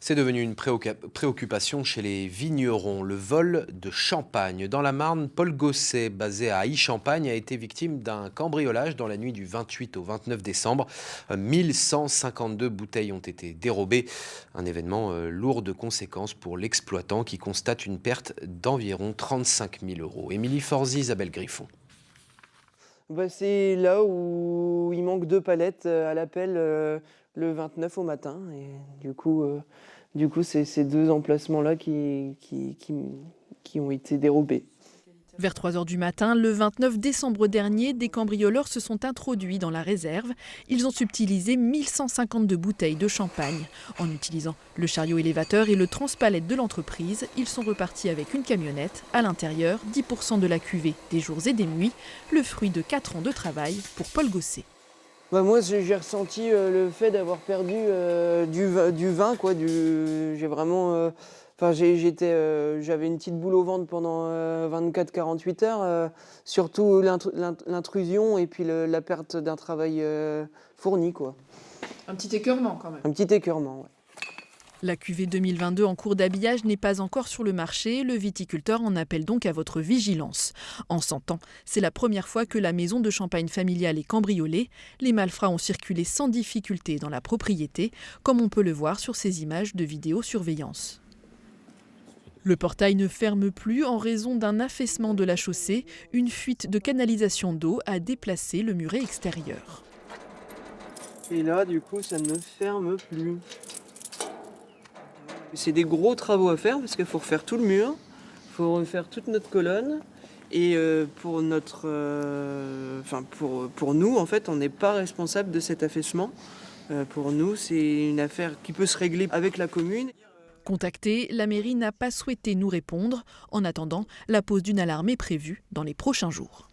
C'est devenu une préoccupation chez les vignerons. Le vol de champagne. Dans la Marne, Paul Gosset, basé à Aix-Champagne, a été victime d'un cambriolage dans la nuit du 28 au 29 décembre. 1152 bouteilles ont été dérobées. Un événement lourd de conséquences pour l'exploitant qui constate une perte d'environ 35 000 euros. Émilie Forzy, Isabelle Griffon. C'est là où il manque 2 palettes à l'appel le 29 au matin. Et du coup c'est ces 2 emplacements-là qui ont été dérobés. Vers 3 heures du matin, le 29 décembre dernier, des cambrioleurs se sont introduits dans la réserve. Ils ont subtilisé 1152 bouteilles de champagne. En utilisant le chariot élévateur et le transpalette de l'entreprise, ils sont repartis avec une camionnette. À l'intérieur, 10% de la cuvée des jours et des nuits, le fruit de 4 ans de travail pour Paul Gosset. Moi, j'ai ressenti le fait d'avoir perdu du vin, quoi. J'ai vraiment... j'avais une petite boule au ventre pendant 24-48 heures. Surtout l'intrusion et puis la perte d'un travail fourni, quoi. Un petit écœurement quand même. Un petit écœurement, ouais. La cuvée 2022 en cours d'habillage n'est pas encore sur le marché. Le viticulteur en appelle donc à votre vigilance. En 100 ans, c'est la première fois que la maison de champagne familiale est cambriolée. Les malfrats ont circulé sans difficulté dans la propriété, comme on peut le voir sur ces images de vidéosurveillance. Le portail ne ferme plus en raison d'un affaissement de la chaussée. Une fuite de canalisation d'eau a déplacé le muret extérieur. Et là, du coup, ça ne ferme plus. C'est des gros travaux à faire parce qu'il faut refaire tout le mur, il faut refaire toute notre colonne. Et pour nous, en fait, on n'est pas responsable de cet affaissement. Pour nous, c'est une affaire qui peut se régler avec la commune. Contacté, la mairie n'a pas souhaité nous répondre. En attendant, la pose d'une alarme est prévue dans les prochains jours.